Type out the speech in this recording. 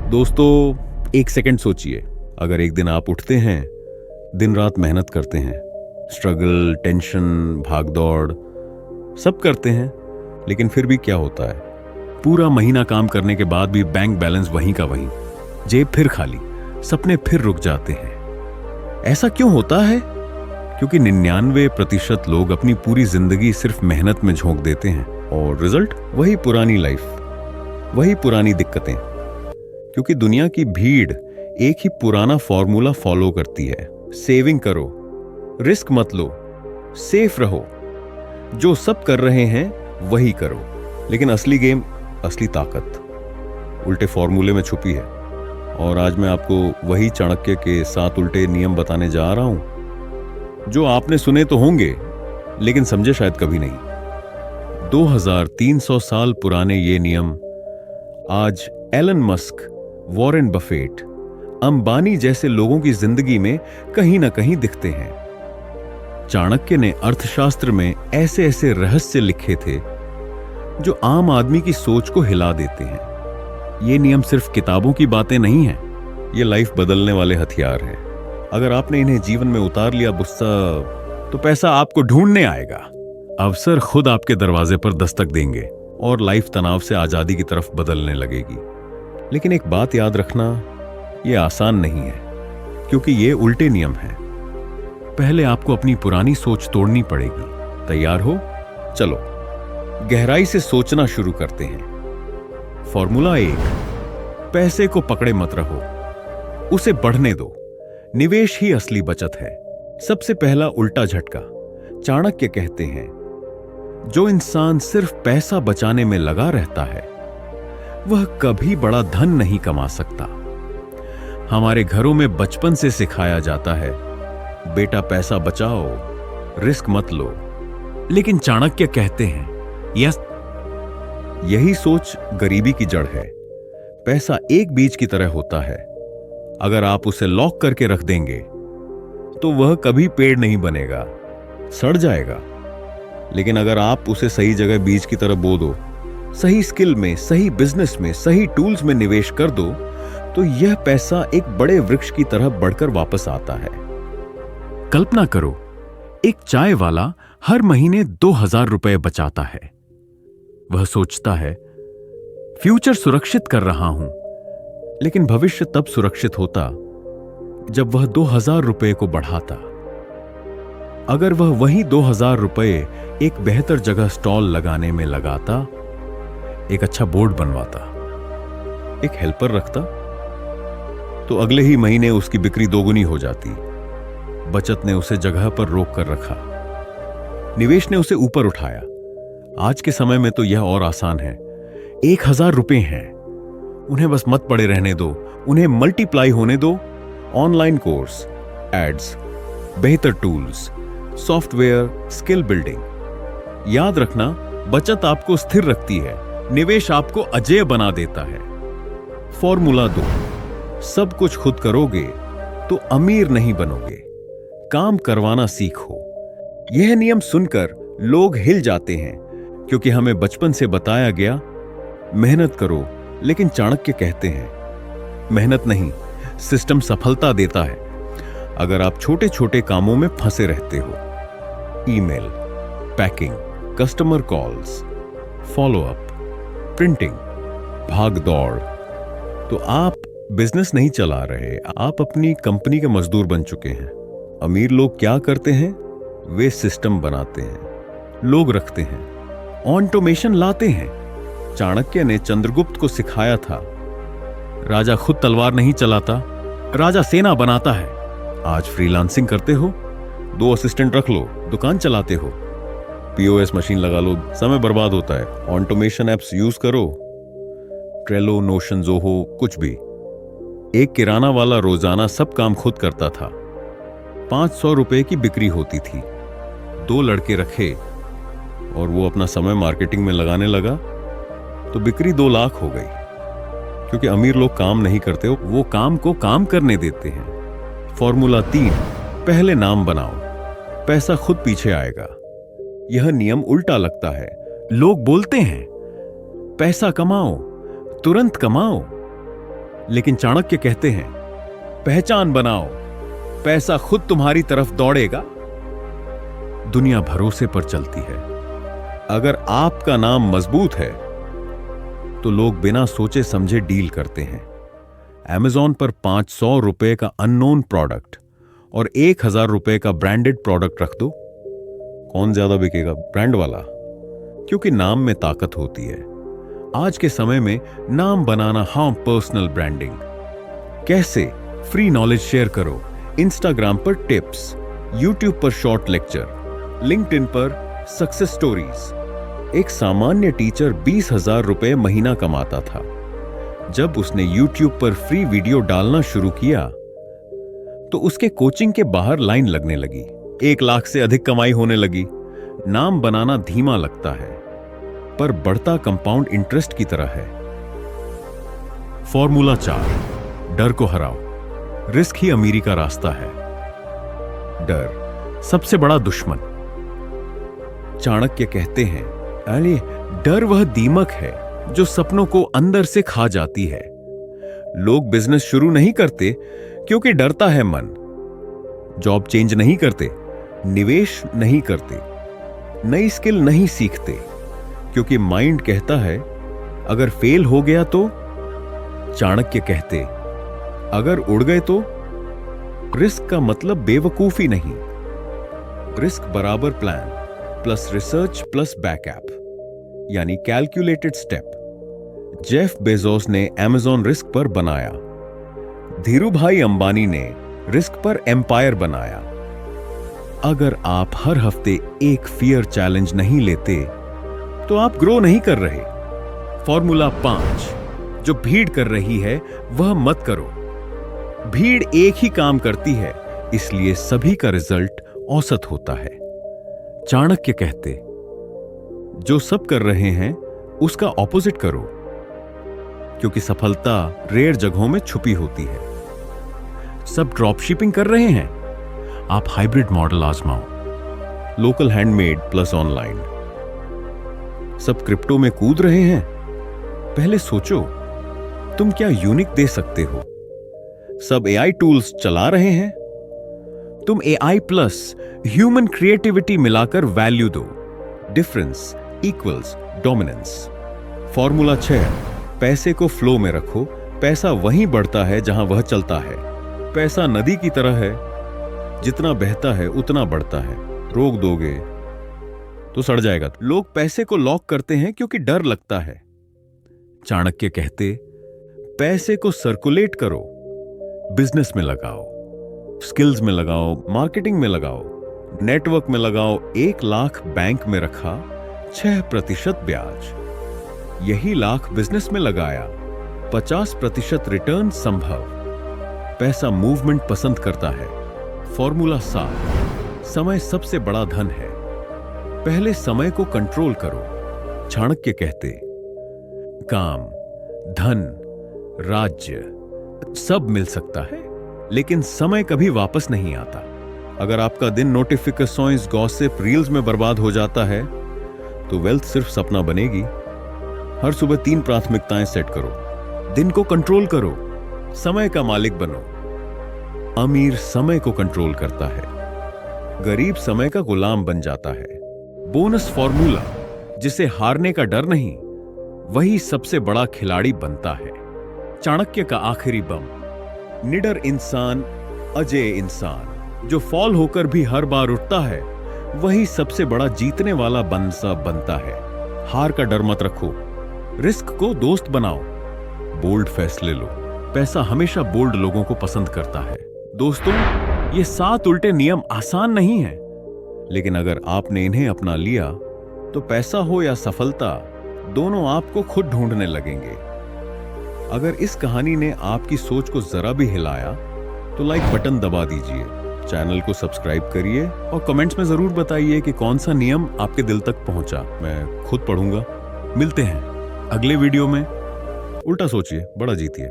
दोस्तों, एक सेकंड सोचिए। अगर एक दिन आप उठते हैं, दिन रात मेहनत करते हैं, स्ट्रगल, टेंशन, भाग दौड़ सब करते हैं, लेकिन फिर भी क्या होता है? पूरा महीना काम करने के बाद भी बैंक बैलेंस वहीं का वहीं, जेब फिर खाली, सपने फिर रुक जाते हैं। ऐसा क्यों होता है? क्योंकि 99% लोग अपनी पूरी जिंदगी सिर्फ मेहनत में झोंक देते हैं और रिजल्ट वही पुरानी लाइफ, वही पुरानी दिक्कतें। क्योंकि दुनिया की भीड़ एक ही पुराना फॉर्मूला फॉलो करती है। सेविंग करो, रिस्क मत लो, सेफ रहो, जो सब कर रहे हैं वही करो। लेकिन असली गेम, असली ताकत उल्टे फॉर्मूले में छुपी है। और आज मैं आपको वही चाणक्य के 7 उल्टे नियम बताने जा रहा हूं, जो आपने सुने तो होंगे लेकिन समझे शायद कभी नहीं। 2300 साल पुराने ये नियम आज Elon Musk, Warren Buffett, Ambani जैसे लोगों की जिंदगी में कहीं ना कहीं दिखते हैं। चाणक्य ने अर्थशास्त्र में ऐसे ऐसे रहस्य लिखे थे जो आम आदमी की सोच को हिला देते हैं। ये नियम सिर्फ किताबों की बातें नहीं हैं, ये लाइफ बदलने वाले हथियार हैं। अगर आपने इन्हें जीवन में उतार लिया बुस्सा, तो पैसा आपको ढूंढने आएगा, अवसर खुद आपके दरवाजे पर दस्तक देंगे और लाइफ तनाव से आजादी की तरफ बदलने लगेगी। लेकिन एक बात याद रखना, यह आसान नहीं है, क्योंकि ये उल्टे नियम हैं। पहले आपको अपनी पुरानी सोच तोड़नी पड़ेगी। तैयार हो? चलो गहराई से सोचना शुरू करते हैं। फॉर्मूला 1, पैसे को पकड़े मत रहो, उसे बढ़ने दो। निवेश ही असली बचत है। सबसे पहला उल्टा झटका। चाणक्य कहते हैं, जो इंसान सिर्फ पैसा बचाने में लगा रहता है वह कभी बड़ा धन नहीं कमा सकता। हमारे घरों में बचपन से सिखाया जाता है, बेटा पैसा बचाओ, रिस्क मत लो। लेकिन चाणक्य कहते हैं, यही सोच गरीबी की जड़ है। पैसा एक बीज की तरह होता है, अगर आप उसे लॉक करके रख देंगे तो वह कभी पेड़ नहीं बनेगा, सड़ जाएगा। लेकिन अगर आप उसे सही जगह बीज की तरह बो दो, सही स्किल में, सही बिजनेस में, सही टूल्स में निवेश कर दो, तो यह पैसा एक बड़े वृक्ष की तरह बढ़कर वापस आता है। कल्पना करो, एक चाय वाला हर महीने 2000 रुपए बचाता है। वह सोचता है, फ्यूचर सुरक्षित कर रहा हूं। लेकिन भविष्य तब सुरक्षित होता जब वह 2000 रुपए को बढ़ाता। अगर वह वही 2000 रुपए एक बेहतर जगह स्टॉल लगाने में लगाता, एक अच्छा बोर्ड बनवाता, एक हेल्पर रखता, तो अगले ही महीने उसकी बिक्री दोगुनी हो जाती। बचत ने उसे जगह पर रोक कर रखा, निवेश ने उसे ऊपर उठाया। आज के समय में तो यह और आसान है। 1000 रुपए हैं, उन्हें बस मत पड़े रहने दो, उन्हें मल्टीप्लाई होने दो। ऑनलाइन कोर्स, एड्स, बेहतर टूल्स, सॉफ्टवेयर, स्किल बिल्डिंग। याद रखना, बचत आपको स्थिर रखती है, निवेश आपको अजेय बना देता है। फॉर्मूला 2, सब कुछ खुद करोगे तो अमीर नहीं बनोगे, काम करवाना सीखो। यह नियम सुनकर लोग हिल जाते हैं, क्योंकि हमें बचपन से बताया गया, मेहनत करो। लेकिन चाणक्य कहते हैं, मेहनत नहीं, सिस्टम सफलता देता है। अगर आप छोटे छोटे कामों में फंसे रहते हो, email, packing, customer calls, follow up, printing, भाग दौड़, तो आप बिजनेस नहीं चला रहे, आप अपनी कंपनी के मजदूर बन चुके हैं। अमीर लोग क्या करते हैं? वे सिस्टम बनाते हैं, लोग रखते हैं, ऑटोमेशन लाते हैं। चाणक्य ने चंद्रगुप्त को सिखाया था, राजा खुद तलवार नहीं चलाता, राजा सेना बनाता है। आज फ्रीलांसिंग करते हो, 2 असिस्टेंट रख लो, दुकान चलाते हो, पीओएस मशीन लगा लो, समय बर्बाद होता है। ऑटोमेशन एप्स यूज करो, ट्रेलो, नोशन, ज़ोहो, कुछ भी। एक किराना वाला रोजाना सब काम खुद करता था, 500 रुपए की बिक्री होती थी। 2 लड़के रखे और वो अपना समय मार्केटिंग में लगाने लगा, तो बिक्री 2 लाख हो गई। क्योंकि अमीर लोग काम नहीं करते, वो काम को काम करने देते हैं। फॉर्मूला 3, पहले नाम बनाओ, पैसा खुद पीछे आएगा। यह नियम उल्टा लगता है। लोग बोलते हैं पैसा कमाओ, तुरंत कमाओ, लेकिन चाणक्य कहते हैं, पहचान बनाओ, पैसा खुद तुम्हारी तरफ दौड़ेगा। दुनिया भरोसे पर चलती है। अगर आपका नाम मजबूत है तो लोग बिना सोचे समझे डील करते हैं। Amazon पर 500 रुपए का अननोन प्रोडक्ट और 1000 रुपए का ब्रांडेड प्रोडक्ट रख दो, कौन ज्यादा बिकेगा? ब्रांड वाला, क्योंकि नाम में ताकत होती है। आज के समय में नाम बनाना, हाँ, पर्सनल ब्रांडिंग कैसे? फ्री नॉलेज शेयर करो, इंस्टाग्राम पर टिप्स, यूट्यूब पर शॉर्ट लेक्चर, लिंक्डइन पर सक्सेस स्टोरीज। एक सामान्य टीचर 20,000 रुपए महीना कमाता था। जब उसने यूट्यूब पर फ्री वीडियो डालना शुरू किया तो उसके कोचिंग के बाहर लाइन लगने लगी। 1 लाख से अधिक कमाई होने लगी। नाम बनाना धीमा लगता है, पर बढ़ता कंपाउंड इंटरेस्ट की तरह है। फॉर्मूला 4, डर को हराओ। रिस्क ही अमीरी का रास्ता है। डर सबसे बड़ा दुश्मन। चाणक्य कहते हैं, अरे डर वह दीमक है जो सपनों को अंदर से खा जाती है। लोग बिजनेस शुरू नहीं करते क्योंकि डरता है मन। जॉब चेंज नहीं करते, निवेश नहीं करते, नई स्किल नहीं सीखते क्योंकि माइंड कहता है अगर फेल हो गया तो। चाणक्य कहते, अगर उड़ गए तो। रिस्क का मतलब बेवकूफी नहीं। रिस्क बराबर plan plus research plus backup, यानी कैलकुलेटेड स्टेप। जेफ बेजोस ने Amazon रिस्क पर बनाया। धीरूभाई अंबानी ने रिस्क पर एम्पायर बनाया। अगर आप हर हफ्ते एक फियर चैलेंज नहीं लेते तो आप ग्रो नहीं कर रहे। फॉर्मूला 5, जो भीड़ कर रही है वह मत करो। भीड़ एक ही काम करती है, इसलिए सभी का रिजल्ट औसत होता है। चाणक्य कहते, जो सब कर रहे हैं उसका ऑपोजिट करो, क्योंकि सफलता रेयर जगहों में छुपी होती है। सब ड्रॉप शिपिंग कर रहे हैं, आप हाइब्रिड मॉडल आजमाओ, लोकल हैंडमेड प्लस ऑनलाइन। सब क्रिप्टो में कूद रहे हैं, पहले सोचो तुम क्या यूनिक दे सकते हो। सब AI टूल्स चला रहे हैं, तुम AI प्लस ह्यूमन क्रिएटिविटी मिलाकर वैल्यू दो। Difference equals dominance. फॉर्मूला 6, पैसे को फ्लो में रखो। पैसा वहीं बढ़ता है जहां वह चलता है। पैसा नदी की तरह है, जितना बहता है उतना बढ़ता है। रोक दोगे तो सड़ जाएगा। लोग पैसे को लॉक करते हैं क्योंकि डर लगता है। चाणक्य कहते, पैसे को सर्कुलेट करो, बिजनेस में लगाओ, स्किल्स में लगाओ, मार्केटिंग में लगाओ, नेटवर्क में लगाओ। 1 लाख बैंक में रखा, 6% ब्याज। यही लाख बिजनेस में लगाया, 50% रिटर्न संभव। पैसा मूवमेंट पसंद करता है। फॉर्मूला 7, समय सबसे बड़ा धन है। पहले समय को कंट्रोल करो। चाणक्य कहते, काम, धन, राज्य सब मिल सकता है, लेकिन समय कभी वापस नहीं आता। अगर आपका दिन नोटिफिकेशंस, गॉसिप, रील्स में बर्बाद हो जाता है तो वेल्थ सिर्फ सपना बनेगी। हर सुबह 3 प्राथमिकताएं सेट करो। दिन को कंट्रोल करो, समय का मालिक बनो। अमीर समय को कंट्रोल करता है, गरीब समय का गुलाम बन जाता है। बोनस फॉर्मूला, जिसे हारने का डर नहीं, वही सबसे बड़ा खिलाड़ी बनता है। चाणक्य का आखिरी बम, निडर इंसान, अजेय इंसान, जो फॉल होकर भी हर बार उठता है, वही सबसे बड़ा जीतने वाला बनता है। हार का डर मत रखो, रिस्क को दोस्त बनाओ, बोल्ड फैसले लो। पैसा हमेशा बोल्ड लोगों को पसंद करता है। दोस्तों, ये 7 उल्टे नियम आसान नहीं है, लेकिन अगर आपने इन्हें अपना लिया तो पैसा हो या सफलता, दोनों आपको खुद ढूंढने लगेंगे। अगर इस कहानी ने आपकी सोच को जरा भी हिलाया तो लाइक बटन दबा दीजिए, चैनल को सब्सक्राइब करिए और कमेंट्स में जरूर बताइए कि कौन सा नियम आपके दिल तक पहुंचा। मैं खुद पढ़ूंगा। मिलते हैं अगले वीडियो में। उल्टा सोचिए, बड़ा जीतिए।